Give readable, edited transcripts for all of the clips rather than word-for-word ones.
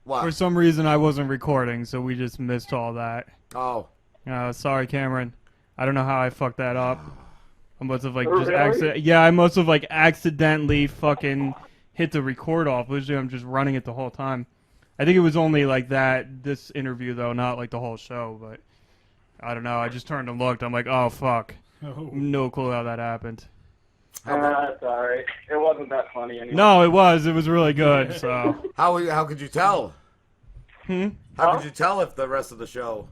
What? For some reason, I wasn't recording, so we just missed all that. Oh. Sorry, Cameron. I don't know how I fucked that up. I must have, like, Really? Yeah, I must have, like, accidentally fucking hit the record off. Usually I'm just running it the whole time. I think it was only, like, this interview, though, not, like, the whole show, but I don't know. I just turned and looked. I'm like, oh, fuck. Oh. No clue how that happened. Sorry. It wasn't that funny anyway. No, it was. It was really good, so... How could you tell? Hmm? How could you tell if the rest of the show?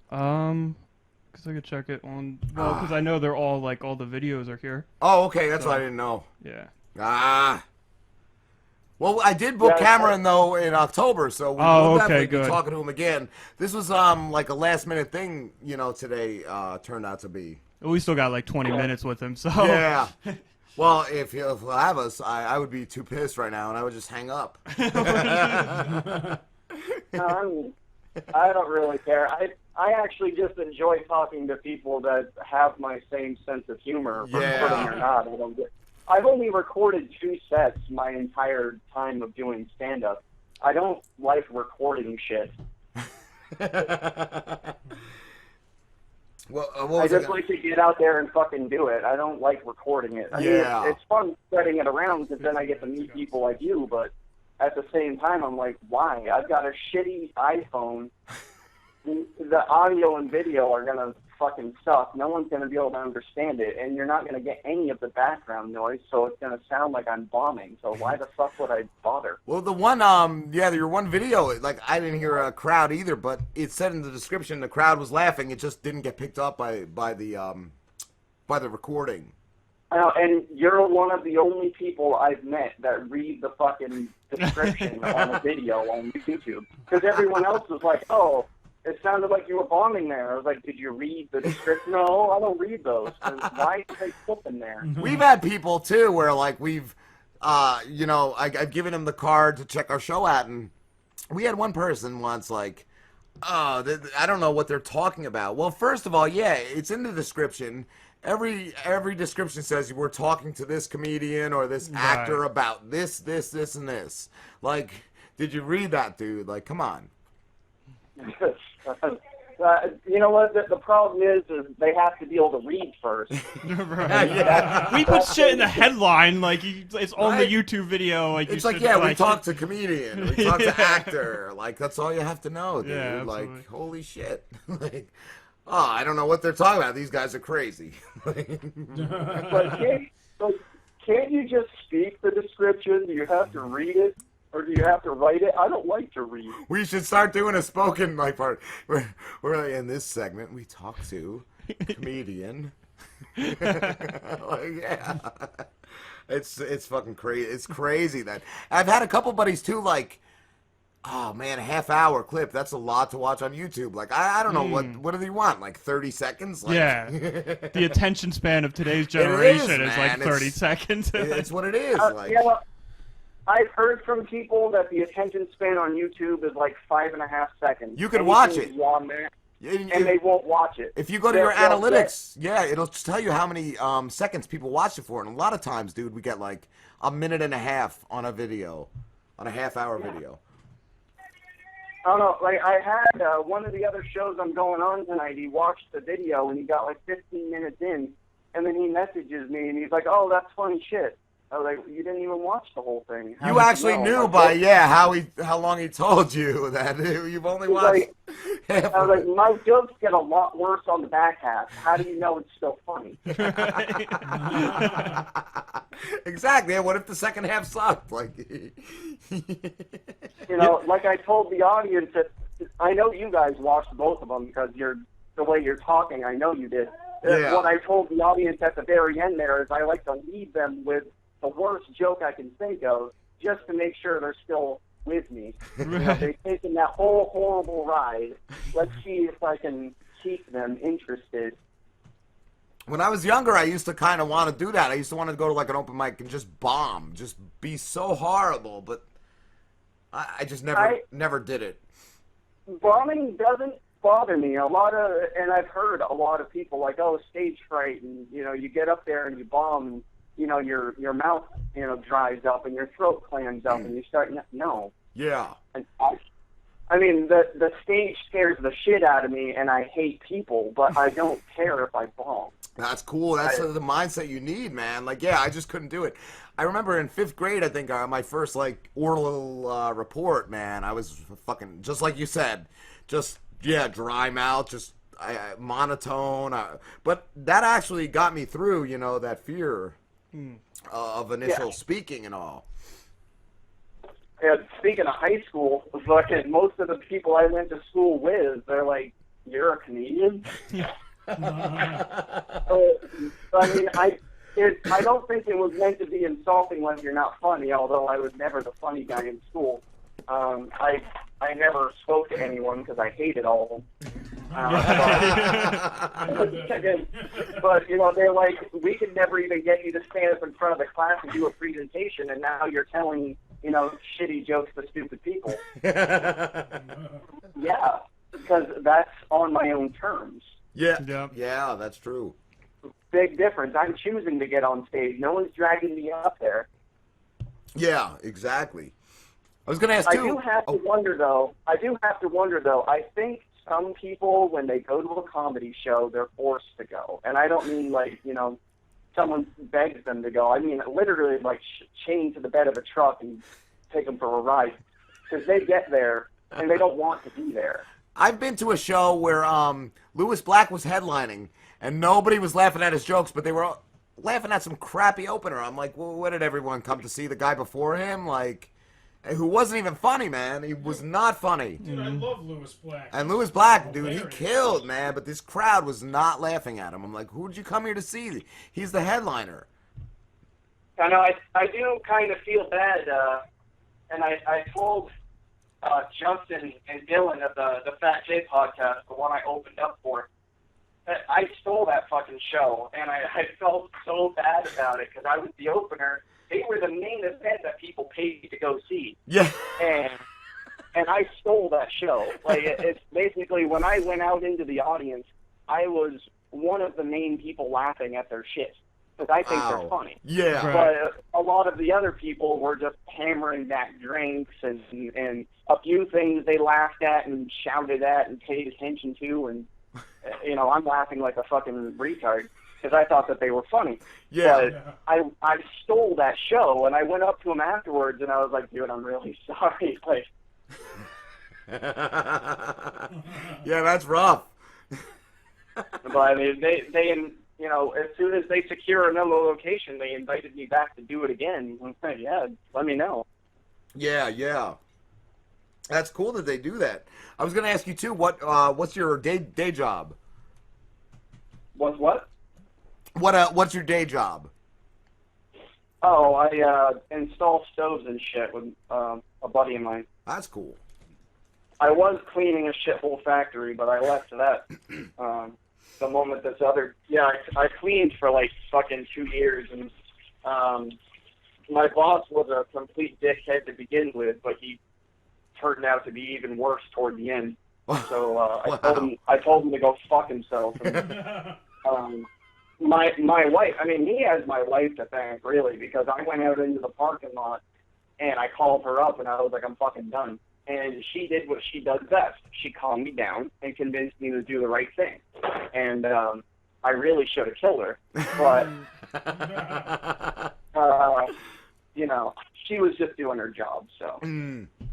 Because I could check it on... Well, because I know they're all, like, all the videos are here. Oh, okay, that's what I didn't know. Yeah. Ah. Well, I did book Cameron, though, in October, so we'll definitely be talking to him again. This was, like, a last-minute thing, you know, today turned out to be. We still got, like, 20 minutes with him, so... Yeah. Well, if he'll have us, I would be too pissed right now, and I would just hang up. I don't really care. I actually just enjoy talking to people that have my same sense of humor, recording or not. I've only recorded 2 sets my entire time of doing stand-up. I don't like recording shit. Well, I just like to get out there and fucking do it. I don't like recording it. I mean, it's fun spreading it around because then I get to meet people like you, but at the same time, I'm like, why? I've got a shitty iPhone. The audio and video are going to fucking suck. No one's going to be able to understand it, and you're not going to get any of the background noise, so it's going to sound like I'm bombing. So why the fuck would I bother? Well, the one, your one video, like, I didn't hear a crowd either, but it said in the description the crowd was laughing. It just didn't get picked up by the recording. And you're one of the only people I've met that read the fucking description on a video on YouTube. Because everyone else was like, oh, it sounded like you were bombing there. I was like, did you read the description? No, I don't read those. Why did they put them there? We've had people, too, where, like, we've, I've given them the card to check our show out, and we had one person once, like, I don't know what they're talking about. Well, first of all, yeah, it's in the description. Every description says we're talking to this comedian or this actor about this, and this. Like, did you read that, dude? Like, come on. You know what? The problem is they have to be able to read first. We put shit in the headline, like it's on the YouTube video. Like it's like, we talk to comedian, we talk to actor. Like that's all you have to know, dude. Yeah, like, holy shit. Like, I don't know what they're talking about. These guys are crazy. But can't you just speak the description? Do you have to read it? Or do you have to write it? I don't like to read. We should start doing a spoken like part. We're like, in this segment we talk to comedian. Like, yeah, it's fucking crazy. It's crazy that I've had a couple buddies too. Like, oh man, a half-hour clip. That's a lot to watch on YouTube. Like, I don't know what do they want? Like 30 seconds? Like, yeah, the attention span of today's generation is like 30 seconds. It's what it is. Like. Yeah, I've heard from people that the attention span on YouTube is like 5.5 seconds. You can watch it. And they won't watch it. If you go to your analytics, it'll just tell you how many seconds people watch it for. And a lot of times, dude, we get like a minute and a half on a video, on a half-hour video. I don't know. Like, I had one of the other shows I'm going on tonight. He watched the video, and he got like 15 minutes in. And then he messages me, and he's like, oh, that's funny shit. I was like, you didn't even watch the whole thing. You actually knew by how long he told you that you've only watched half. I was like, my jokes get a lot worse on the back half. How do you know it's still funny? Exactly. What if the second half sucked? Like, like I told the audience that I know you guys watched both of them because the way you're talking. I know you did. Yeah. What I told the audience at the very end there is I like to leave them with the worst joke I can think of, just to make sure they're still with me. Right. They've taken that whole horrible ride. Let's see if I can keep them interested. When I was younger, I used to kind of want to do that. I used to want to go to like an open mic and just bomb, just be so horrible. But I just never did it. Bombing doesn't bother me. And I've heard a lot of people like, oh, stage fright, and you get up there and you bomb. And, your mouth, dries up and your throat clams up and you start, no. Yeah. And I mean, the stage scares the shit out of me, and I hate people, but I don't care if I bomb. That's cool. That's the mindset you need, man. Like, yeah, I just couldn't do it. I remember in 5th grade, I think, my first, like, oral report, man, I was fucking, just like you said, just, yeah, dry mouth, just monotone. But that actually got me through, you know, that fear of initial speaking and all. Yeah, speaking of high school, fucking most of the people I went to school with, they're like, "You're a comedian?" I mean, I don't think it was meant to be insulting when you're not funny. Although I was never the funny guy in school. I never spoke to anyone because I hated all of them. But you know, they're like, "We could never even get you to stand up in front of the class and do a presentation, and now you're telling, you know, shitty jokes to stupid people." Yeah, because that's on my own terms. Yeah, that's true. Big difference. I'm choosing to get on stage. No one's dragging me up there. Yeah, exactly. I was going to ask too. I do have to wonder though. I think some people, when they go to a comedy show, they're forced to go, and I don't mean like, you know, someone begs them to go. I mean literally like chained to the bed of a truck and take them for a ride, because they get there and they don't want to be there. I've been to a show where Lewis Black was headlining, and nobody was laughing at his jokes, but they were laughing at some crappy opener. I'm like, well, what did everyone come to see? The guy before him? Like, who wasn't even funny, man. He was not funny. Dude, I love Lewis Black. And Lewis Black, dude, he killed, man, but this crowd was not laughing at him. I'm like, who'd you come here to see? He's the headliner. I know, I do kind of feel bad, and I told Justin and Dylan of the Fat J podcast, the one I opened up for, that I stole that fucking show, and I felt so bad about it, because I was the opener. They were the main event that people paid to go see. Yeah. And I stole that show. Like, it's basically, when I went out into the audience, I was one of the main people laughing at their shit, because I think they're funny. Yeah. Right. But a lot of the other people were just hammering back drinks and a few things they laughed at and shouted at and paid attention to, and you know, I'm laughing like a fucking retard because I thought that they were funny. Yeah. But I stole that show, and I went up to them afterwards, and I was like, "Dude, I'm really sorry." Like, yeah, that's rough. but I mean, they you know, as soon as they secure another location, they invited me back to do it again. I said, "Yeah, let me know." Yeah. That's cool that they do that. I was going to ask you too. What's your day job? What? What's your day job? Oh, I install stoves and shit with a buddy of mine. That's cool. I was cleaning a shithole factory, but I left that the moment this other... Yeah, I cleaned for like fucking 2 years, and my boss was a complete dickhead to begin with, but he turned out to be even worse toward the end. So Wow. I told him to go fuck himself. And, my wife, I mean, he has my wife to thank, really, because I went out into the parking lot, and I called her up, and I was like, "I'm fucking done." And she did what she does best. She calmed me down and convinced me to do the right thing. And I really should have killed her. But, you know, she was just doing her job, so.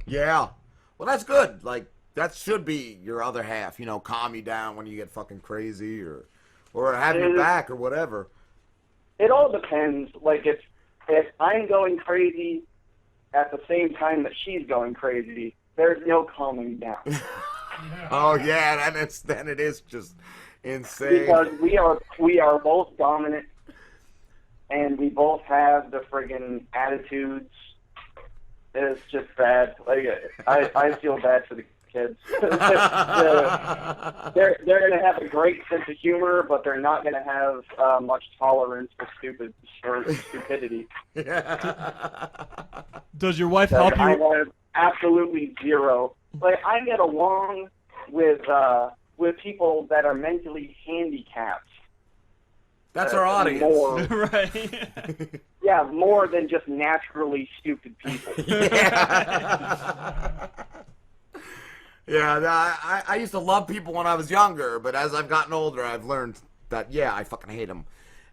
Yeah. Well, that's good. Like, that should be your other half, you know, calm you down when you get fucking crazy or have your back or whatever. It all depends. Like, if I'm going crazy at the same time that she's going crazy, there's no calming down. Oh yeah, then it is just insane. Because we are both dominant, and we both have the friggin' attitudes. It's just bad. Like, I feel bad for the kids. They're gonna have a great sense of humor, but they're not gonna have much tolerance for stupidity. Does your wife help I you? have absolutely zero. Like, I get along with people that are mentally handicapped. That's our audience. More, Right. yeah, more than just naturally stupid people. Yeah. Yeah, I used to love people when I was younger, but as I've gotten older, I've learned that, yeah, I fucking hate them.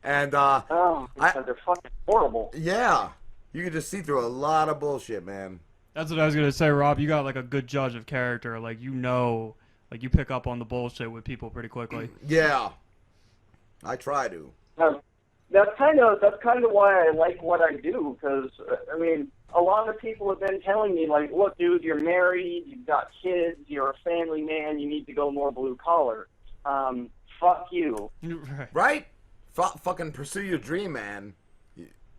And, because they're fucking horrible. Yeah. You can just see through a lot of bullshit, man. That's what I was gonna say, Rob. You got like a good judge of character. Like you know, like you pick up on the bullshit with people pretty quickly. Yeah, I try to. That's kind of why I like what I do. Because I mean, a lot of people have been telling me like, look, dude, you're married, you've got kids, you're a family man, you need to go more blue collar. Fuck you. Right? Fucking pursue your dream, man.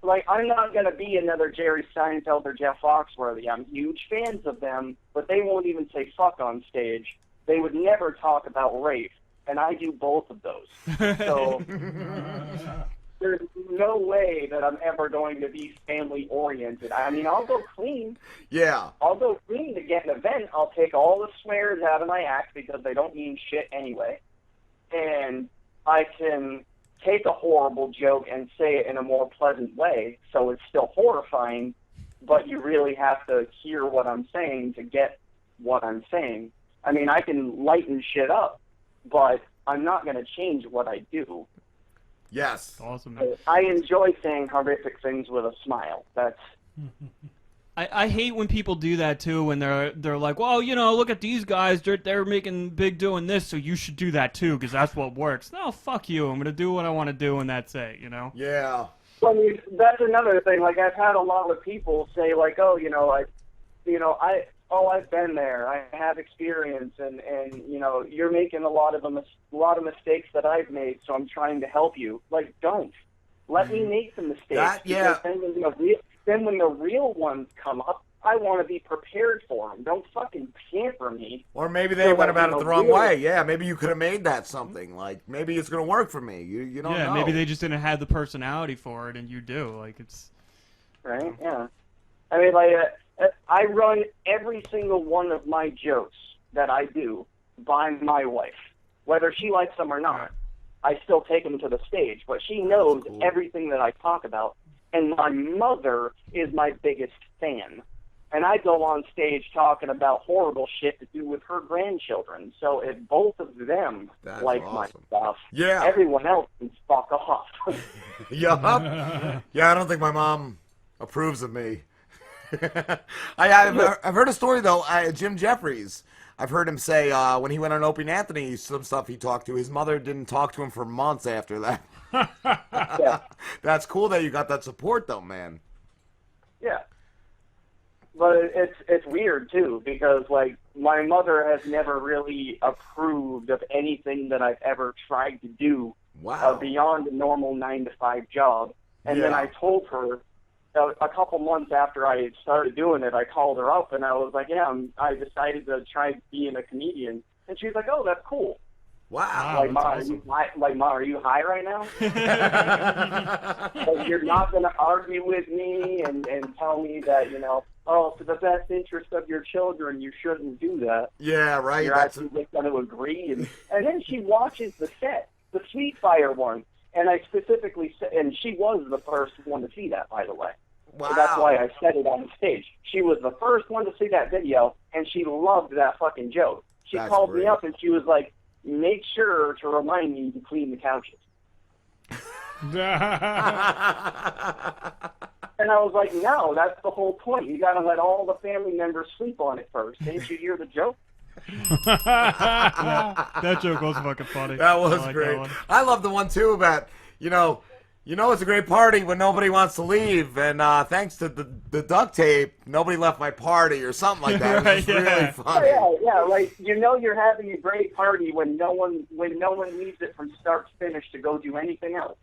Like, I'm not going to be another Jerry Seinfeld or Jeff Foxworthy. I'm huge fans of them, but they won't even say fuck on stage. They would never talk about rape, and I do both of those. So there's no way that I'm ever going to be family-oriented. I mean, I'll go clean. Yeah. I'll go clean to get an event. I'll take all the swears out of my act because they don't mean shit anyway. And I can take a horrible joke and say it in a more pleasant way, so it's still horrifying, but you really have to hear what I'm saying to get what I'm saying. I mean, I can lighten shit up, but I'm not going to change what I do. Yes. Awesome, man. I enjoy saying horrific things with a smile. That's... I hate when people do that too, when they're like, well, you know, look at these guys, they're making big doing this, so you should do that too, because that's what works. No, fuck you. I'm gonna do what I want to do, and that's it, you know. Yeah. Well, I mean, that's another thing. Like, I've had a lot of people say, like, oh, I've been there. I have experience, and you know, you're making a lot of mistakes that I've made, so I'm trying to help you. Like, don't let me make the mistakes. Then when the real ones come up, I want to be prepared for them. Don't fucking pamper me. Or maybe they went about it the wrong way. Yeah, maybe you could have made that something. Like, maybe it's going to work for me. You don't know. Yeah, maybe they just didn't have the personality for it, and you do. Like, it's... Right, yeah. I mean, like, I run every single one of my jokes that I do by my wife. Whether she likes them or not, I still take them to the stage. But she knows everything that I talk about. And my mother is my biggest fan. And I go on stage talking about horrible shit to do with her grandchildren. So if both of them like my stuff, everyone else can fuck off. Yeah, I don't think my mom approves of me. I've heard a story, though. Jim Jeffries, I've heard him say when he went on Opie and Anthony, some stuff he talked to, his mother didn't talk to him for months after that. Yeah. That's cool that you got that support, though, man. Yeah. But it's weird, too, because, like, my mother has never really approved of anything that I've ever tried to do beyond a normal 9-to-5 job. And then I told her, a couple months after I started doing it, I called her up, and I was like, I decided to try being a comedian. And she was like, oh, that's cool. Wow. Like, Ma, are you high right now? Like, you're not going to argue with me and tell me that, you know, oh, for the best interest of your children, you shouldn't do that. Yeah, right. You're actually going to agree. And then she watches the set, the Sweet Fire one. And I specifically said, and she was the first one to see that, by the way. Wow. So that's why I said it on stage. She was the first one to see that video, and she loved that fucking joke. She called me up, and she was like, make sure to remind me to clean the couches. And I was like, no, that's the whole point. You got to let all the family members sleep on it first. Didn't you hear the joke? That joke was fucking funny. That was great. I love the one too about you know it's a great party when nobody wants to leave, and thanks to the duct tape, nobody left my party or something like that. It was really funny. Yeah, like you're having a great party when no one leaves it from start to finish to go do anything else.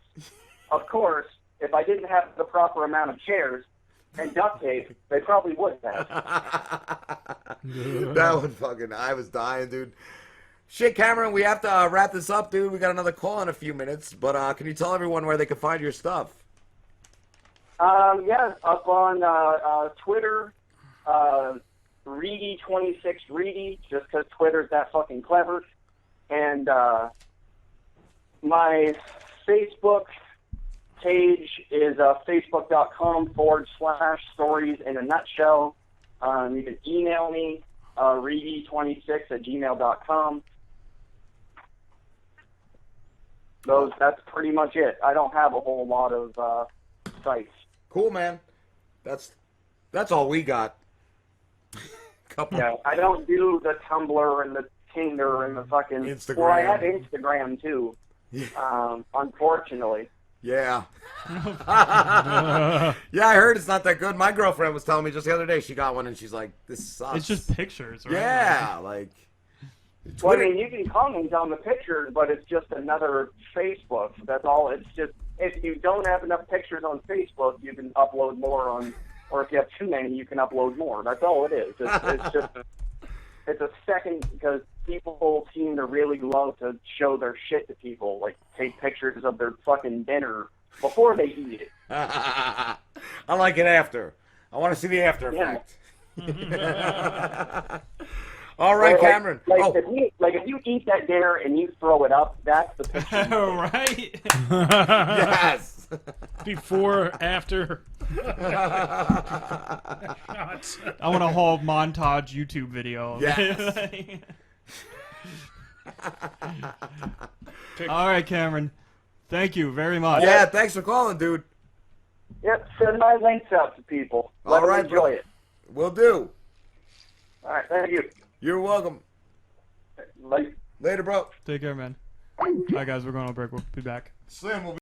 Of course, if I didn't have the proper amount of chairs and duct tape, they probably would have. That one fucking, I was dying, dude. Shit, Cameron, we have to wrap this up, dude. We got another call in a few minutes, but can you tell everyone where they can find your stuff? Yeah, up on Twitter, Readey26Readey, just because Twitter's that fucking clever. And my Facebook page is facebook.com/stories in a nutshell. You can email me, Reedy26@gmail.com. That's pretty much it. I don't have a whole lot of sites. Cool, man. That's all we got. Yeah, I don't do the Tumblr and the Tinder and the fucking Instagram. Well, I have Instagram too. Unfortunately. Yeah. Yeah, I heard it's not that good. My girlfriend was telling me just the other day she got one and she's like, "This sucks." It's just pictures, right? Yeah, like. Well, I mean, you can comment on the pictures, but it's just another Facebook. That's all. It's just if you don't have enough pictures on Facebook, you can upload more on, or if you have too many, you can upload more. That's all it is. It's just it's a second because people seem to really love to show their shit to people, like take pictures of their fucking dinner before they eat it. I like it after. I want to see the after effect. All right, Cameron. If you eat that dinner and you throw it up, that's the picture. Right? Yes. Before, after. I want a whole montage YouTube video. Yes. All right, Cameron. Thank you very much. Yeah, thanks for calling, dude. Yep, send my links out to people. Let them enjoy it. Will do. All right, thank you. You're welcome. Later. Later, bro. Take care, man. All right, guys, we're going on break. We'll be back. Slim will be